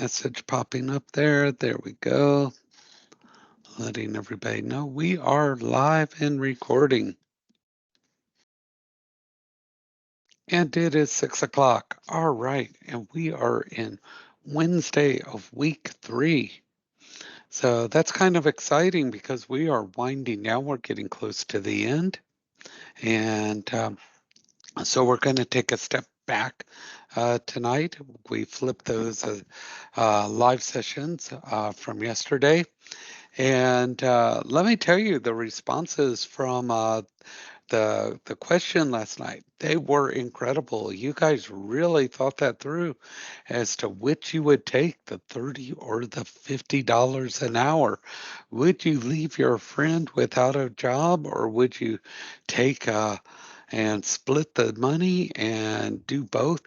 Message popping up there. There we go. Letting everybody know we are live and recording. And it is 6 o'clock. All right. And we are in Wednesday of week 3. So that's kind of exciting because we are winding down. We're getting close to the end. And so we're going to take a step back tonight. We flipped those live sessions from yesterday. And let me tell you, the responses from the question last night, they were incredible. You guys really thought that through as to which you would take, the 30 or the $50 an hour. Would you leave your friend without a job, or would you take and split the money and do both?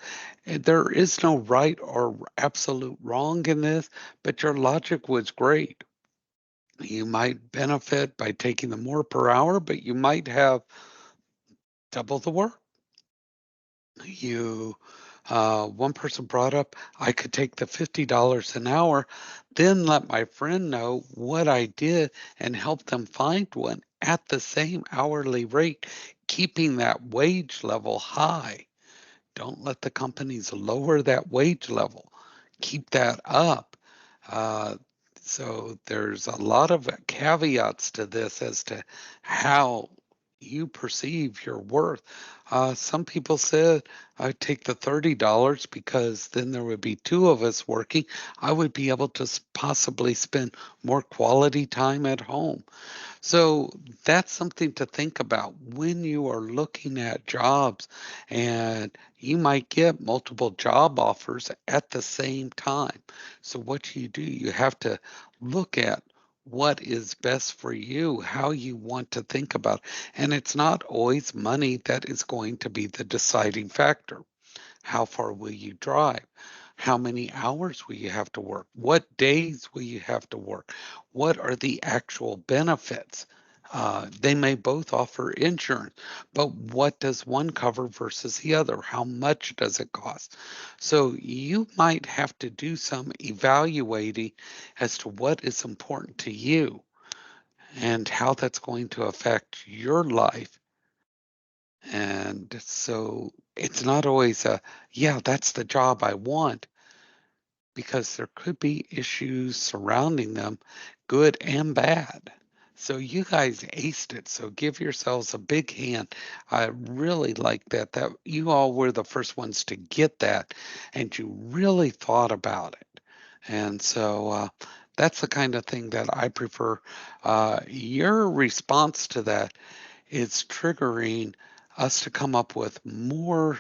And there is no right or absolute wrong in this, but your logic was great. You might benefit by taking the more per hour, but you might have double the work. You, one person brought up, I could take the $50 an hour, then let my friend know what I did and help them find one at the same hourly rate, keeping that wage level high. Don't let the companies lower that wage level. Keep that up. Uh, so there's a lot of caveats to this as to how you perceive your worth. Some people said I'd take the $30 because then there would be two of us working. I would be able to possibly spend more quality time at home. So that's something to think about when you are looking at jobs, and you might get multiple job offers at the same time. So what do? You have to look at what is best for you, how you want to think about it. And it's not always money that is going to be the deciding factor. How far will you drive? How many hours will you have to work? What days will you have to work? What are the actual benefits? They may both offer insurance, but what does one cover versus the other? How much does it cost? So you might have to do some evaluating as to what is important to you and how that's going to affect your life. And so it's not always yeah, that's the job I want, because there could be issues surrounding them, good and bad. So you guys aced it. So give yourselves a big hand. I really like that you all were the first ones to get that, and you really thought about it. And so that's the kind of thing that I prefer. Your response to that is triggering us to come up with more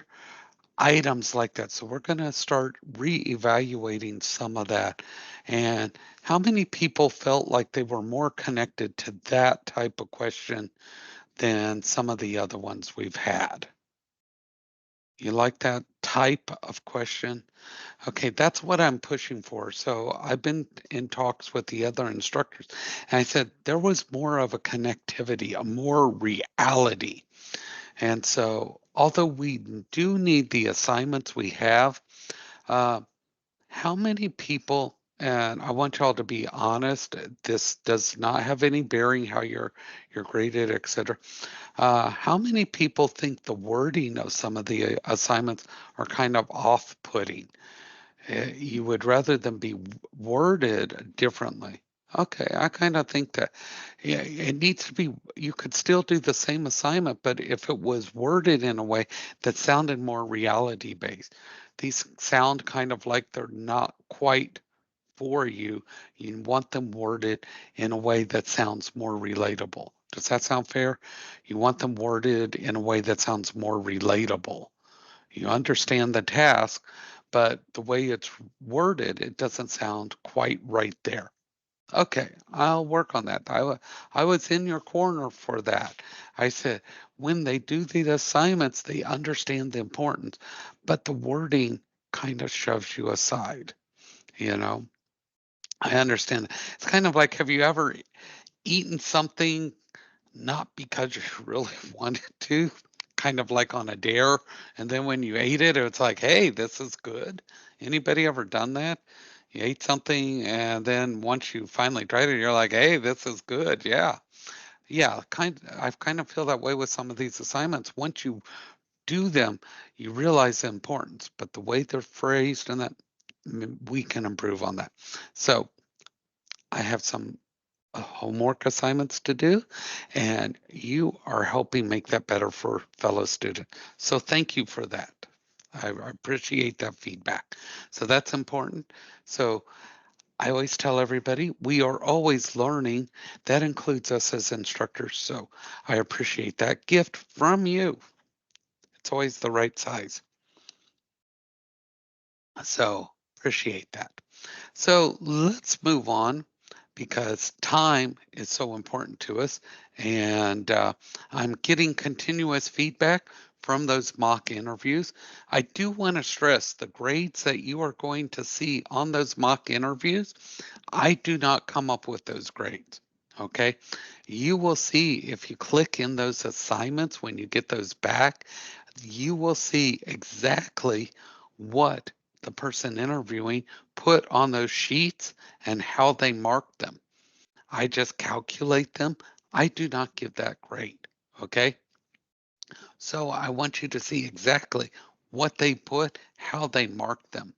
items like that. So we're going to start reevaluating some of that. And how many people felt like they were more connected to that type of question than some of the other ones we've had? You like that type of question? Okay, that's what I'm pushing for. So I've been in talks with the other instructors, and I said there was more of a connectivity, a more reality. And so, although we do need the assignments we have, uh, how many people, and I want y'all to be honest, this does not have any bearing how you're graded, et cetera. How many people think the wording of some of the assignments are kind of off-putting? You would rather them be worded differently. Okay, I kind of think that, yeah, it needs to be, you could still do the same assignment, but if it was worded in a way that sounded more reality based. These sound kind of like they're not quite for you. You want them worded in a way that sounds more relatable. Does that sound fair? You want them worded in a way that sounds more relatable. You understand the task, but the way it's worded, it doesn't sound quite right there. Okay, I'll work on that. I was in your corner for that. I said, when they do the assignments, they understand the importance, but the wording kind of shoves you aside, you know? I understand. It's kind of like, have you ever eaten something not because you really wanted to, kind of like on a dare, and then when you ate it, it's like, hey, this is good. Anybody ever done that? You ate something, and then once you finally tried it, you're like, "Hey, this is good." Yeah. Yeah, I've kind of feel that way with some of these assignments. Once you do them, you realize the importance, but the way they're phrased and that we can improve on that. So I have some homework assignments to do, and you are helping make that better for fellow student. So thank you for that. I appreciate that feedback. So that's important. So I always tell everybody we are always learning. That includes us as instructors. So I appreciate that gift from you. It's always the right size. So appreciate that. So let's move on because time is so important to us. And I'm getting continuous feedback from those mock interviews. I do want to stress the grades that you are going to see on those mock interviews. I do not come up with those grades. Okay. You will see if you click in those assignments when you get those back, you will see exactly what the person interviewing put on those sheets and how they mark them. I just calculate them. I do not give that grade. Okay. So I want you to see exactly what they put, how they mark them.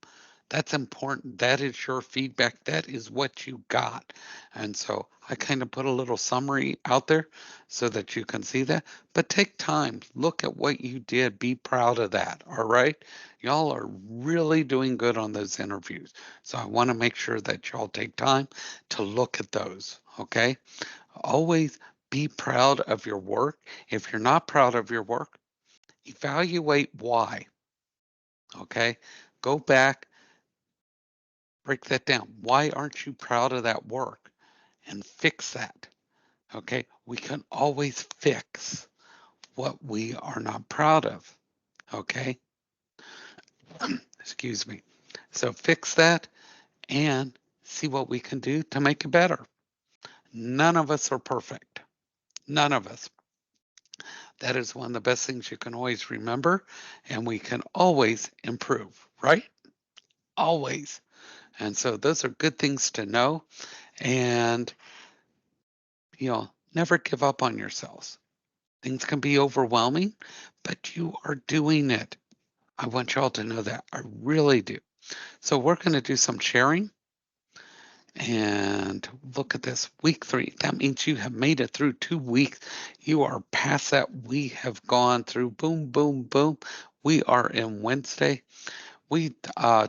That's important. That is your feedback. That is what you got. And so I kind of put a little summary out there so that you can see that. But take time, look at what you did, be proud of that. All right. Y'all are really doing good on those interviews. So I want to make sure that y'all take time to look at those. Okay. Always be proud of your work. If you're not proud of your work, evaluate why. Okay. Go back, break that down. Why aren't you proud of that work? And fix that. Okay. We can always fix what we are not proud of. Okay. Excuse me. So fix that and see what we can do to make it better. None of us are perfect. None of us. That is one of the best things you can always remember, and we can always improve, right? Always. And so those are good things to know. And, never give up on yourselves. Things can be overwhelming, but you are doing it. I want y'all to know that. I really do. So we're going to do some sharing and look at this week 3. That means you have made it through 2 weeks. You are past that. We have gone through boom, boom, boom. We are in Wednesday. We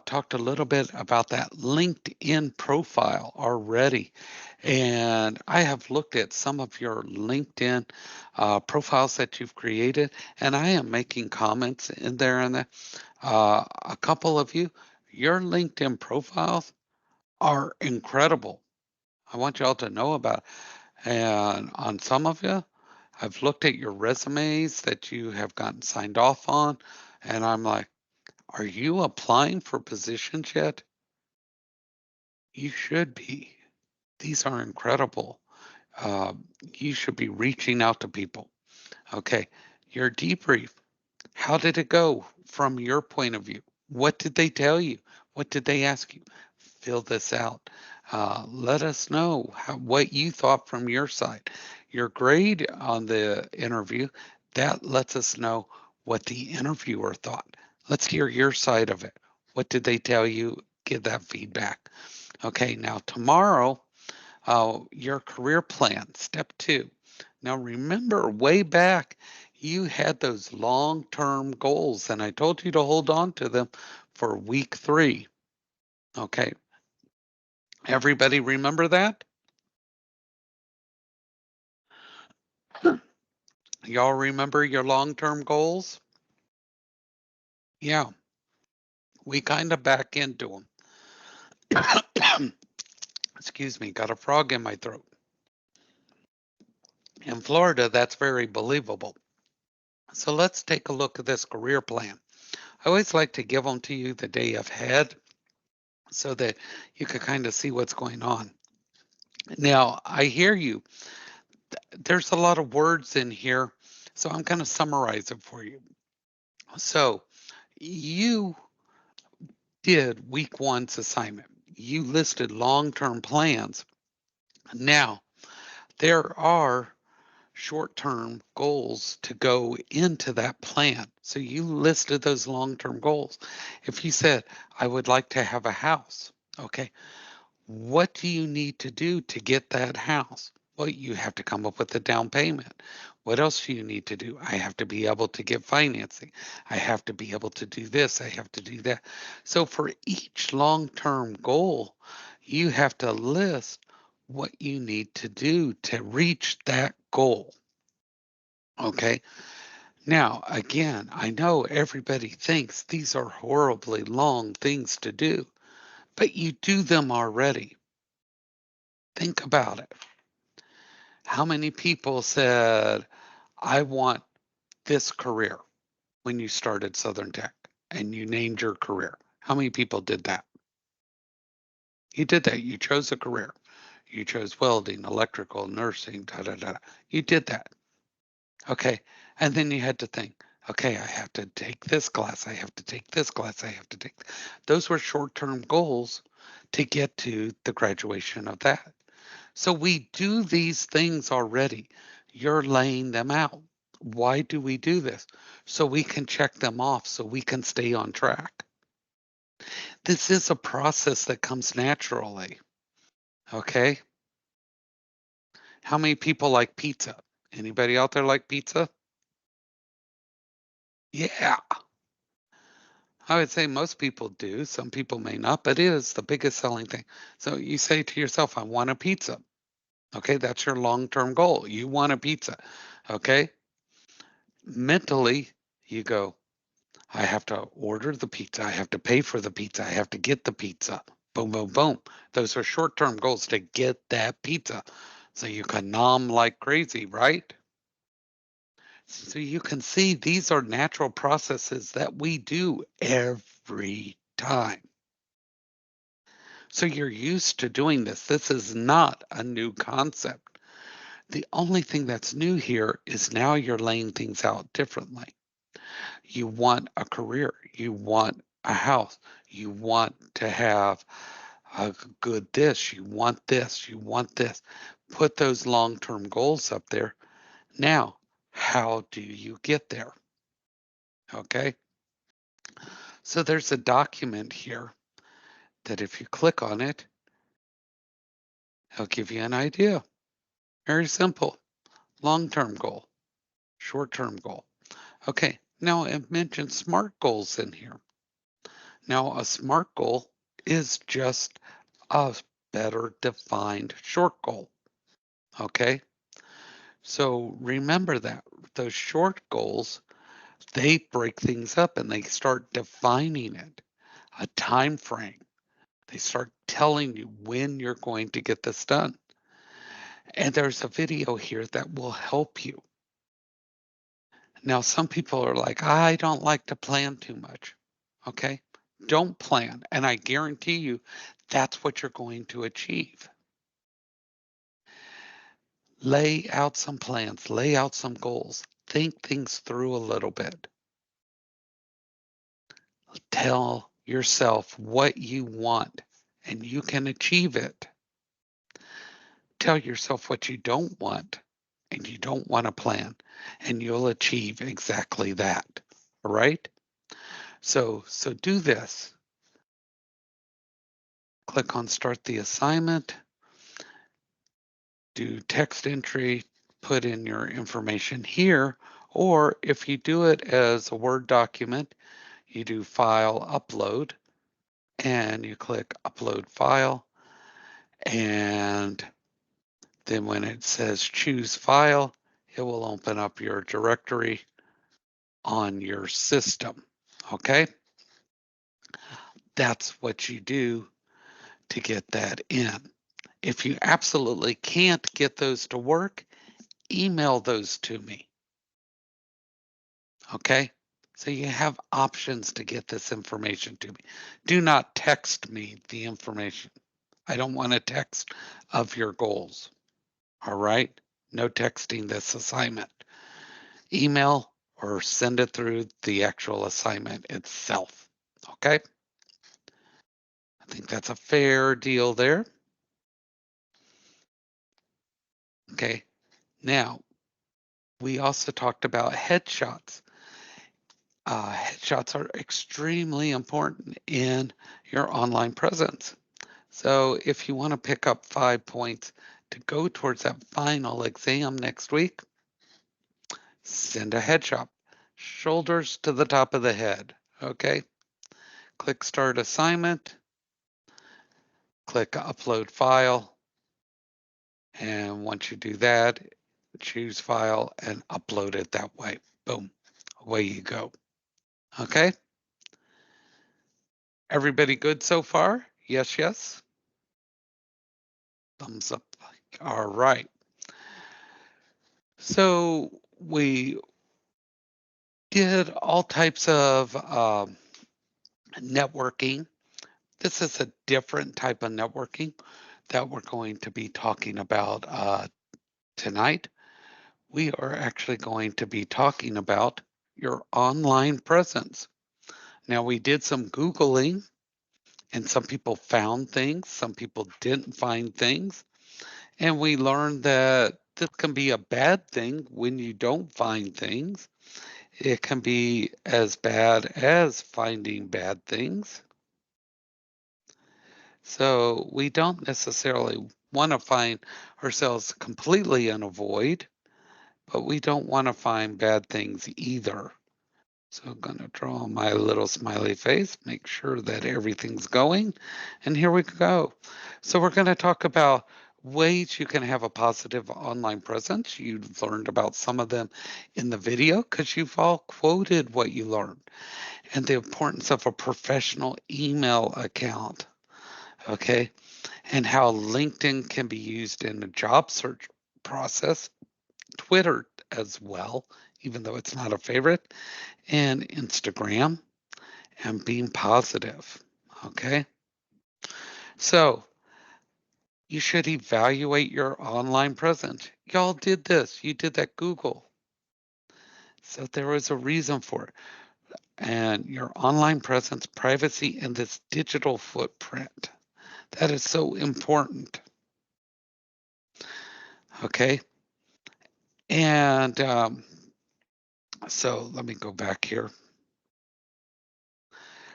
talked a little bit about that LinkedIn profile already. And I have looked at some of your LinkedIn profiles that you've created, and I am making comments in there. And a couple of you, your LinkedIn profiles are incredible. I want y'all to know about it. And on some of you, I've looked at your resumes that you have gotten signed off on, and I'm like, are you applying for positions yet? You should be. These are incredible. Uh, you should be reaching out to people. Okay. Your debrief. How did it go from your point of view? What did they tell you? What did they ask you? Fill this out. Let us know what you thought from your side. Your grade on the interview, that lets us know what the interviewer thought. Let's hear your side of it. What did they tell you? Give that feedback. Okay, now tomorrow, your career plan, step 2. Now remember, way back, you had those long-term goals, and I told you to hold on to them for week 3. Okay, everybody remember that? Y'all remember your long-term goals? Yeah, we kind of back into them. Excuse me, got a frog in my throat. In Florida, that's very believable. So let's take a look at this career plan. I always like to give them to you the day ahead so that you can kind of see what's going on. Now, I hear you. There's a lot of words in here, so I'm going to summarize it for you. So, you did week 1's assignment. you listed long-term plans. Now, there are short-term goals to go into that plan. So you listed those long-term goals. If you said, I would like to have a house, okay, what do you need to do to get that house? Well, you have to come up with a down payment. What else do you need to do? I have to be able to get financing. I have to be able to do this. I have to do that. So for each long-term goal, you have to list what you need to do to reach that goal. Okay. Now, again, I know everybody thinks these are horribly long things to do, but you do them already. Think about it. How many people said, I want this career when you started Southern Tech and you named your career? How many people did that? You did that. You chose a career. You chose welding, electrical, nursing, da da da. You did that. Okay. And then you had to think, okay, I have to take this class. I have to take this class. I have to take. Those were short term goals to get to the graduation of that. So we do these things already. You're laying them out. Why do we do this? So we can check them off so we can stay on track. This is a process that comes naturally. Okay. How many people like pizza? Anybody out there like pizza? Yeah. I would say most people do. Some people may not, but it is the biggest selling thing. So you say to yourself, I want a pizza. Okay. That's your long term goal. You want a pizza. Okay. Mentally, you go, I have to order the pizza. I have to pay for the pizza. I have to get the pizza. Boom, boom, boom. Those are short term goals to get that pizza. So you can nom like crazy, right? So you can see these are natural processes that we do every time. So you're used to doing this. This is not a new concept. The only thing that's new here is now you're laying things out differently. You want a career, you want a house, you want to have a good this, you want this, you want this. Put those long term goals up there. Now, how do you get there? Okay. So there's a document here that if you click on it, it'll give you an idea. Very simple. Long term goal, short term goal. Okay. Now it mentions SMART goals in here. Now, a SMART goal is just a better defined short goal. Okay. So remember that those short goals, they break things up and they start defining it, a time frame. They start telling you when you're going to get this done. And there's a video here that will help you. Now, some people are like, I don't like to plan too much. Okay. Don't plan. And I guarantee you that's what you're going to achieve. Lay out some plans, lay out some goals, think things through a little bit. Tell yourself what you want and you can achieve it. Tell yourself what you don't want and you don't want to plan and you'll achieve exactly that. All right? So do this. Click on start the assignment, do text entry, put in your information here, or if you do it as a Word document, you do file upload and you click upload file. And then when it says choose file, it will open up your directory on your system. Okay. That's what you do to get that in. If you absolutely can't get those to work, email those to me. Okay. So you have options to get this information to me. Do not text me the information. I don't want a text of your goals. All right. No texting this assignment. Email or send it through the actual assignment itself. Okay. I think think that's a fair deal there. Okay. Now, we also talked about headshots. Headshots are extremely important in your online presence. So if you want to pick up 5 points to go towards that final exam next week, send a headshot, shoulders to the top of the head. Okay. Click Start Assignment, click Upload File, and once you do that, choose File and upload it that way. Boom, away you go. Okay. Everybody good so far? Yes, yes. Thumbs up. All right. So we did all types of networking. This is a different type of networking that we're going to be talking about tonight. We are actually going to be talking about your online presence. Now, we did some Googling, and some people found things, some people didn't find things. And we learned that this can be a bad thing when you don't find things. It can be as bad as finding bad things. So we don't necessarily want to find ourselves completely in a void, but we don't want to find bad things either. So I'm going to draw my little smiley face, make sure that everything's going, and here we go. So we're going to talk about ways you can have a positive online presence. You've learned about some of them in the video because you've all quoted what you learned, and the importance of a professional email account, okay, and how LinkedIn can be used in a job search process, Twitter as well, even though it's not a favorite, and Instagram, and being positive. Okay. So you should evaluate your online presence. Y'all did this. You did that Google. So there was a reason for it. And your online presence, privacy, and this digital footprint. That is so important. Okay. And so let me go back here.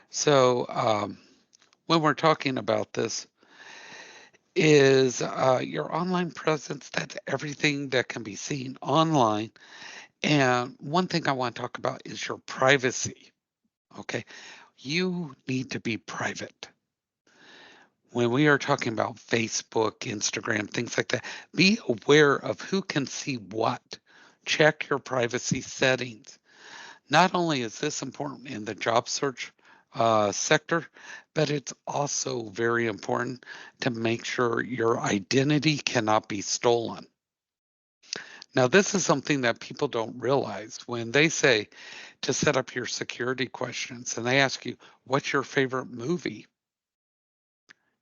So when we're talking about this, is your online presence. That's everything that can be seen online. And one thing I want to talk about is your privacy. Okay. You need to be private. When we are talking about Facebook, Instagram, things like that, be aware of who can see what. Check your privacy settings. Not only is this important in the job search sector, but it's also very important to make sure your identity cannot be stolen. Now, this is something that people don't realize when they say to set up your security questions and they ask you, what's your favorite movie?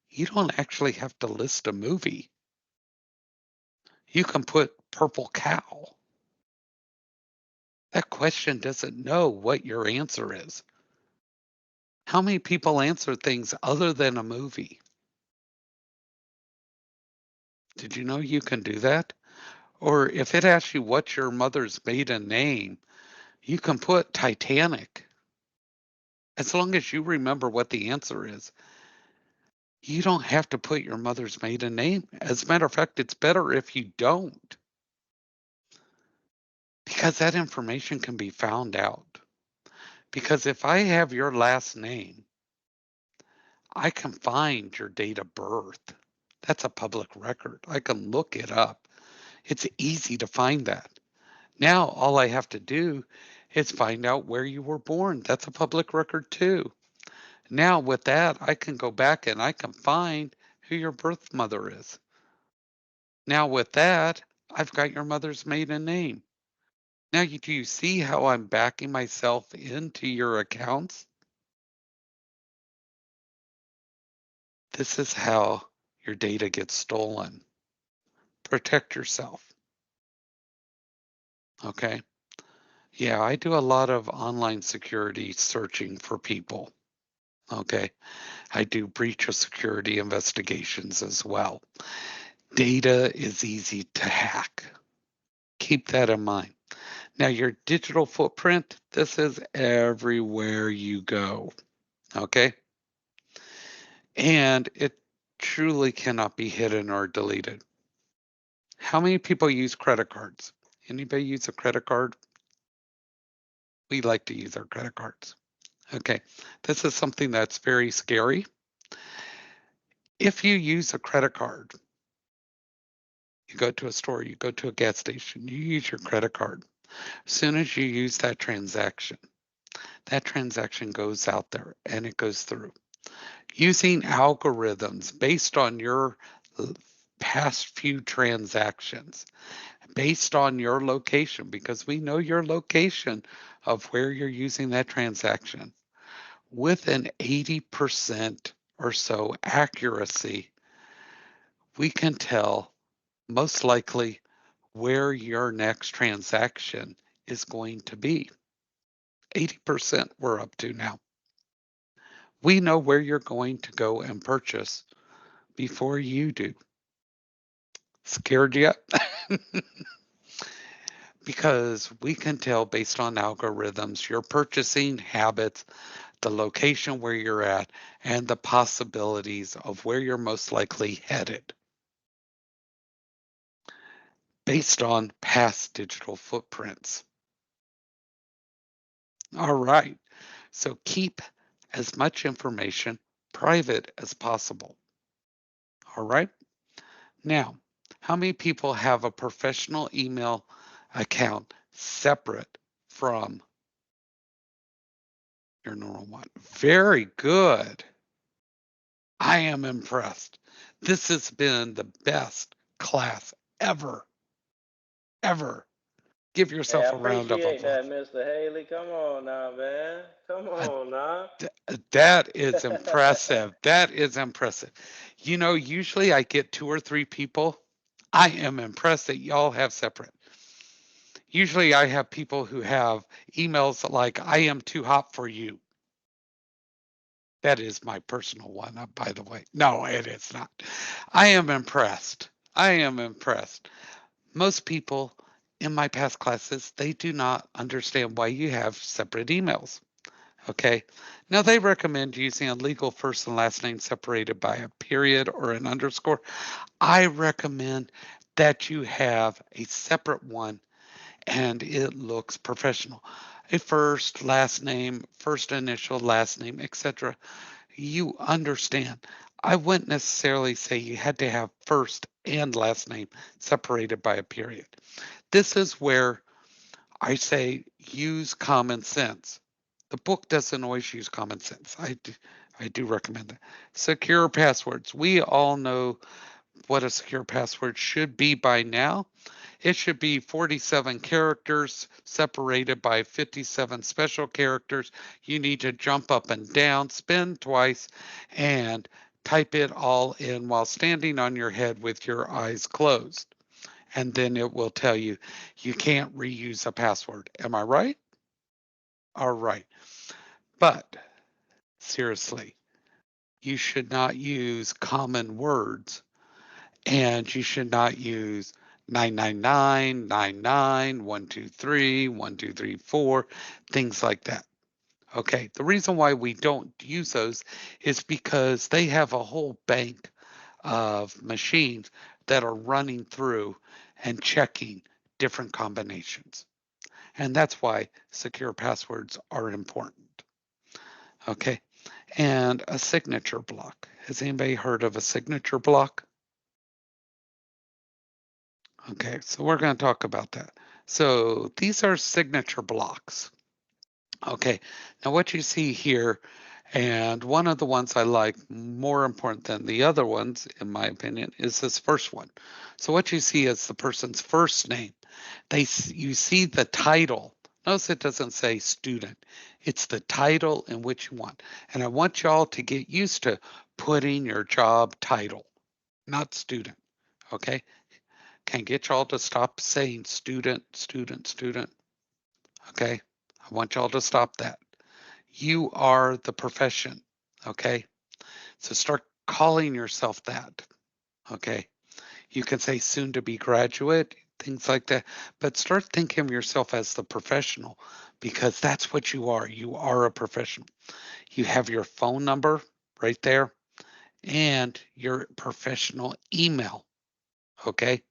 You don't actually have to list a movie. You can put Purple Cow. That question doesn't know what your answer is. How many people answer things other than a movie? Did you know you can do that? Or if it asks you what's your mother's maiden name, you can put Titanic. As long as you remember what the answer is, you don't have to put your mother's maiden name. As a matter of fact, it's better if you don't, because that information can be found out. Because if I have your last name, I can find your date of birth. That's a public record. I can look it up. It's easy to find that. Now, all I have to do is find out where you were born. That's a public record too. Now, with that, I can go back and I can find who your birth mother is. Now, with that, I've got your mother's maiden name. Now, do you see how I'm backing myself into your accounts? This is how your data gets stolen. Protect yourself. Okay. Yeah, I do a lot of online security searching for people. Okay. I do breach of security investigations as well. Data is easy to hack. Keep that in mind. Now, your digital footprint, this is everywhere you go. Okay. And it truly cannot be hidden or deleted. How many people use credit cards? Anybody use a credit card? We like to use our credit cards. Okay. This is something that's very scary. If you use a credit card, you go to a store, you go to a gas station, you use your credit card. As soon as you use that transaction goes out there and it goes through. Using algorithms based on your past few transactions, based on your location, because we know your location of where you're using that transaction, with an 80% or so accuracy, we can tell most likely where your next transaction is going to be. 80% we're up to now. We know where you're going to go and purchase before you do. Scared yet? Because we can tell based on algorithms your purchasing habits, the location where you're at, and the possibilities of where you're most likely headed based on past digital footprints. All right. So keep as much information private as possible. All right. Now, how many people have a professional email account separate from your normal one? Very good. I am impressed. This has been the best class ever, ever. Give Hey, I yourself a round of appreciate applause. that, Mr. Haley. Come on now, man. Come Uh, on now. that is impressive. That is impressive. You know, usually I get two or three people. I am impressed that y'all have separate. Usually I have people who have emails like, I am too hot for you. That is my personal one, by the way. No, it is not. I am impressed. I am impressed. Most people in my past classes, they do not understand why you have separate emails. Okay. Now they recommend using a legal first and last name separated by a period or an underscore. I recommend that you have a separate one and it looks professional. A first, last name, first initial, last name, etc. You understand. I wouldn't necessarily say you had to have first and last name separated by a period. This is where I say use common sense. The book doesn't always use common sense. I do recommend that. Secure passwords. We all know what a secure password should be by now. It should be 47 characters separated by 57 special characters. You need to jump up and down, spin twice, and type it all in while standing on your head with your eyes closed. And then it will tell you you can't reuse a password. Am I right? All right. But seriously, you should not use common words and you should not use 999, 99, 123, 1234, things like that. Okay. The reason why we don't use those is because they have a whole bank of machines that are running through and checking different combinations. And that's why secure passwords are important. Okay. And a signature block. Has anybody heard of a signature block? Okay, so we're going to talk about that. So these are signature blocks. Okay, now what you see here, and one of the ones I like more important than the other ones, in my opinion, is this first one. So what you see is the person's first name. You see the title. Notice it doesn't say student. It's the title in which you want. And I want y'all to get used to putting your job title, not student. Okay? Can get y'all to stop saying student, student, student. Okay? I want y'all to stop that. You are the profession. Okay. So start calling yourself that. Okay. You can say soon to be graduate, things like that, but start thinking of yourself as the professional because that's what you are. You are a professional. You have your phone number right there and your professional email. Okay.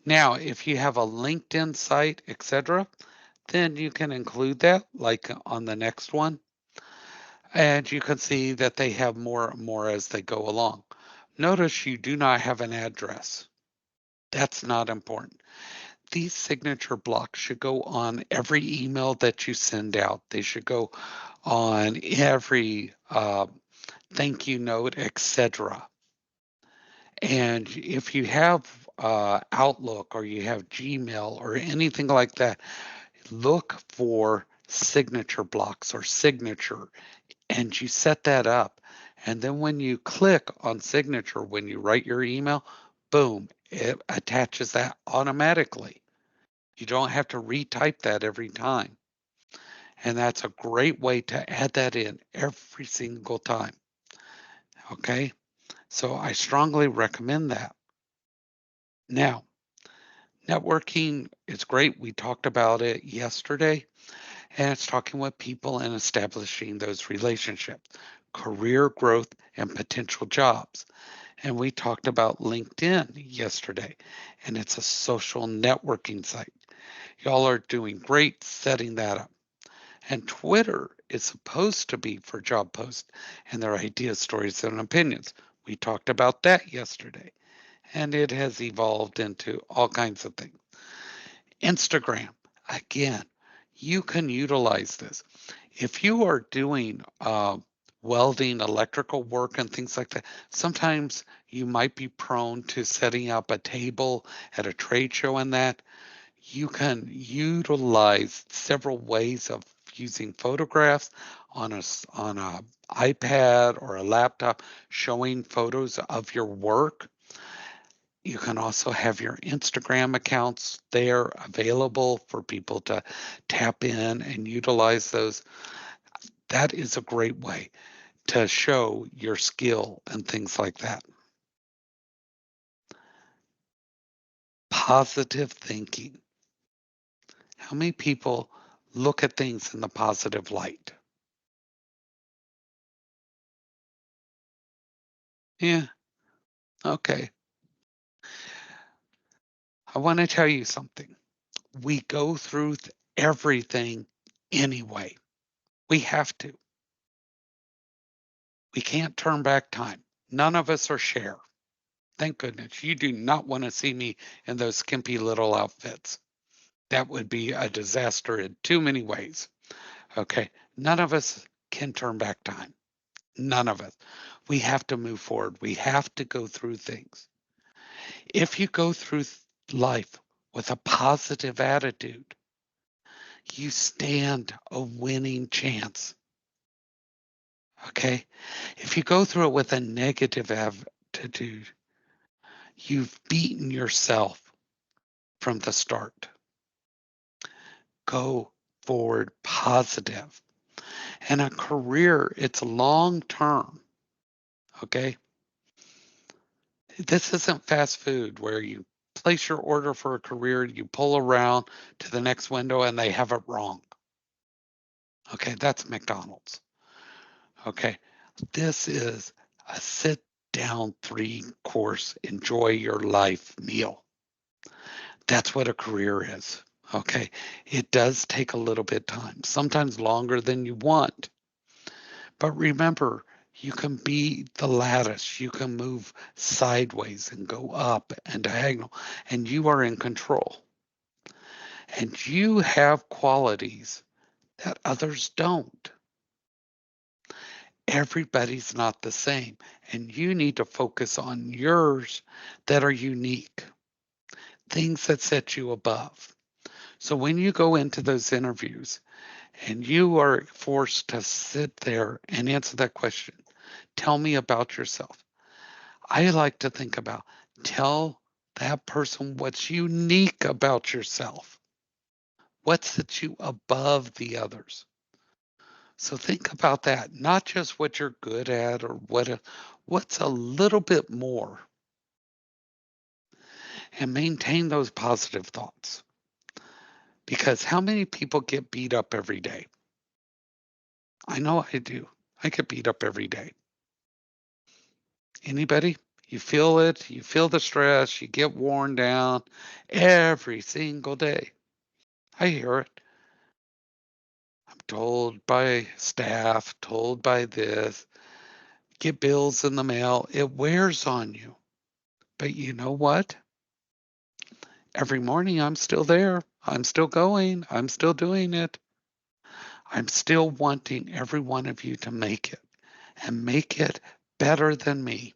Now, if you have a LinkedIn site, etc., then you can include that like on the next one. And you can see that they have more and more as they go along. Notice you do not have an address. That's not important. These signature blocks should go on every email that you send out. They should go on every thank you note, etc. And if you have Outlook or you have Gmail or anything like that, look for signature blocks or signature and you set that up. And then when you click on signature, when you write your email, boom, it attaches that automatically. You don't have to retype that every time. And that's a great way to add that in every single time. Okay. So I strongly recommend that. Now, networking is great. We talked about it yesterday, and it's talking with people and establishing those relationships, career growth, and potential jobs. And we talked about LinkedIn yesterday, and it's a social networking site. Y'all are doing great setting that up. And Twitter is supposed to be for job posts and their ideas, stories, and opinions. We talked about that yesterday, and it has evolved into all kinds of things. Instagram, again, you can utilize this. If you are doing welding, electrical work, and things like that, sometimes you might be prone to setting up a table at a trade show and that. You can utilize several ways of using photographs on a iPad or a laptop showing photos of your work. You can also have your Instagram accounts there available for people to tap in and utilize those. That is a great way to show your skill and things like that. Positive thinking. How many people look at things in the positive light? Yeah, okay. I want to tell you something. We go through everything anyway. We have to. We can't turn back time. None of us are Cher. Thank goodness. You do not want to see me in those skimpy little outfits. That would be a disaster in too many ways. Okay. None of us can turn back time. None of us. We have to move forward. We have to go through things. If you go through life with a positive attitude, you stand a winning chance. Okay. If you go through it with a negative attitude, you've beaten yourself from the start. Go forward positive. And a career, it's long term. Okay. This isn't fast food where you place your order for a career, you pull around to the next window and they have it wrong. Okay. That's McDonald's. Okay. This is a sit down 3-course, enjoy your life meal. That's what a career is. Okay. It does take a little bit of time, sometimes longer than you want. But remember, you can be the lattice, you can move sideways and go up and diagonal, and you are in control. And you have qualities that others don't. Everybody's not the same, and you need to focus on yours that are unique, things that set you above. So when you go into those interviews and you are forced to sit there and answer that question, tell me about yourself. I like to think about tell that person what's unique about yourself. What sets you above the others? So think about that, not just what you're good at or what's a little bit more, and maintain those positive thoughts. Because how many people get beat up every day? I know I do. I get beat up every day. Anybody? You feel it, you feel the stress, you get worn down every single day. I hear it. I'm told by staff, told by this, get bills in the mail. It wears on you. But you know what? Every morning I'm still there. I'm still going. I'm still doing it. I'm still wanting every one of you to make it and make it better than me.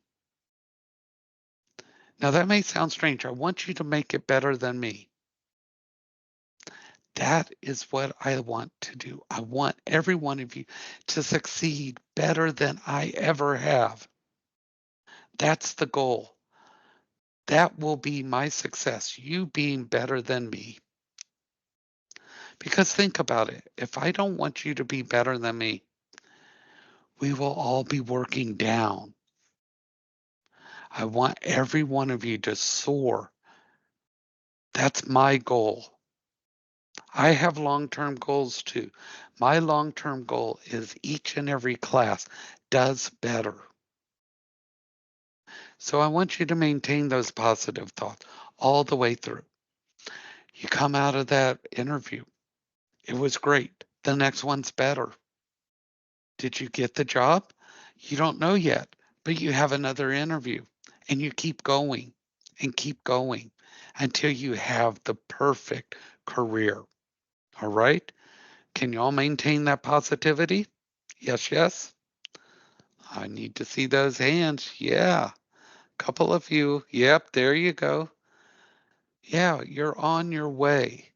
Now, that may sound strange. I want you to make it better than me. That is what I want to do. I want every one of you to succeed better than I ever have. That's the goal. That will be my success, you being better than me. Because think about it. If I don't want you to be better than me, we will all be working down. I want every one of you to soar. That's my goal. I have long-term goals too. My long-term goal is each and every class does better. So I want you to maintain those positive thoughts all the way through. You come out of that interview. It was great. The next one's better. Did you get the job? You don't know yet, but you have another interview and you keep going until you have the perfect career. All right? Can you all maintain that positivity? Yes, yes. I need to see those hands. Yeah. Couple of you. Yep, there you go. Yeah, you're on your way.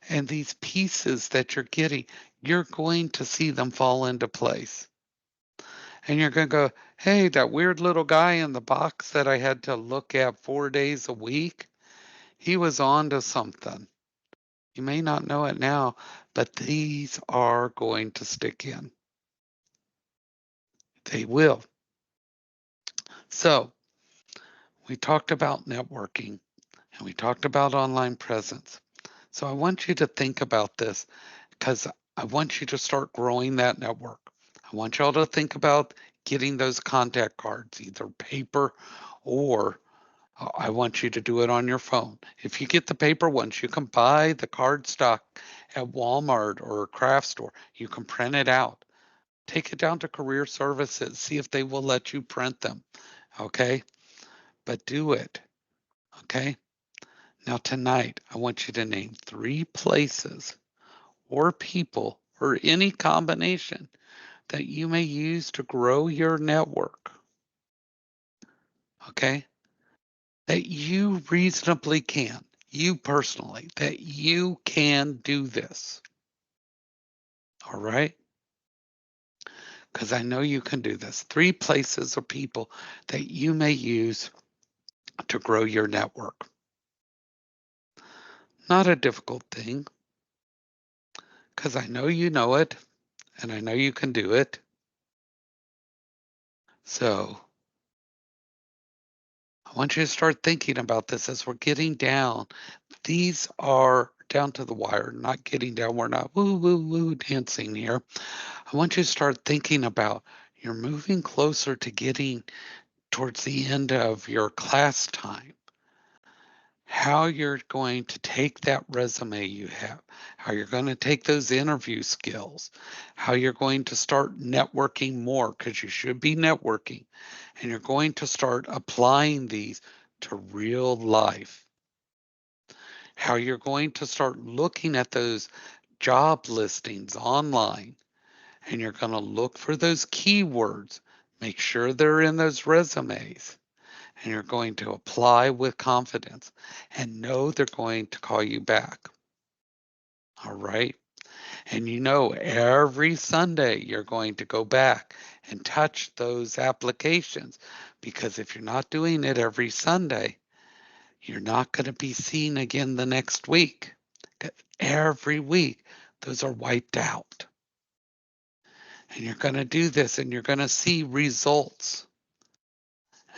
And these pieces that you're getting, you're going to see them fall into place. And you're going to go, hey, that weird little guy in the box that I had to look at 4 days a week, he was on to something. You may not know it now, but these are going to stick in. They will. So we talked about networking and we talked about online presence. So I want you to think about this because I want you to start growing that network. I want y'all to think about getting those contact cards, either paper or I want you to do it on your phone. If you get the paper ones, you can buy the card stock at Walmart or a craft store. You can print it out. Take it down to career services, see if they will let you print them. Okay? But do it. Okay? Now, tonight, I want you to name 3 places or people or any combination that you may use to grow your network. Okay? That you reasonably can, you personally, that you can do this. All right? Because I know you can do this. 3 places or people that you may use to grow your network. Not a difficult thing because I know it and I know you can do it. So I want you to start thinking about this as we're getting down. These are down to the wire, not getting down. We're not woo, woo, woo dancing here. I want you to start thinking about you're moving closer to getting towards the end of your class time. How you're going to take that resume you have, how you're going to take those interview skills, how you're going to start networking more because you should be networking, and you're going to start applying these to real life. How you're going to start looking at those job listings online and you're going to look for those keywords, make sure they're in those resumes, and you're going to apply with confidence and know they're going to call you back. All right. And you know, every Sunday you're going to go back and touch those applications because if you're not doing it every Sunday, you're not going to be seen again the next week. Every week, those are wiped out. And you're going to do this and you're going to see results.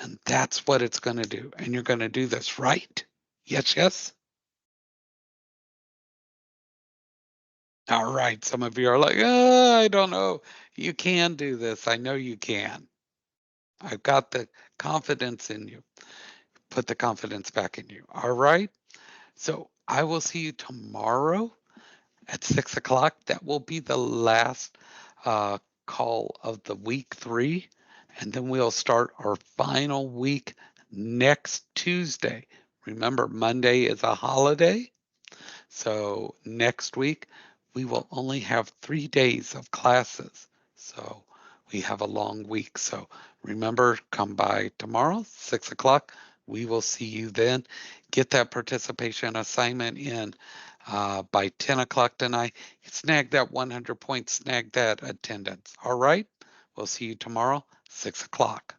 And that's what it's going to do. And you're going to do this, right? Yes, yes. All right. Some of you are like, oh, I don't know. You can do this. I know you can. I've got the confidence in you. Put the confidence back in you. All right. So I will see you tomorrow at 6 o'clock. That will be the last call of the week 3. And then we'll start our final week next Tuesday. Remember, Monday is a holiday. So next week, we will only have 3 days of classes. So we have a long week. So remember, come by tomorrow, 6 o'clock. We will see you then. Get that participation assignment in by 10 o'clock tonight. Snag that 100 points, snag that attendance. All right. We'll see you tomorrow, 6 o'clock.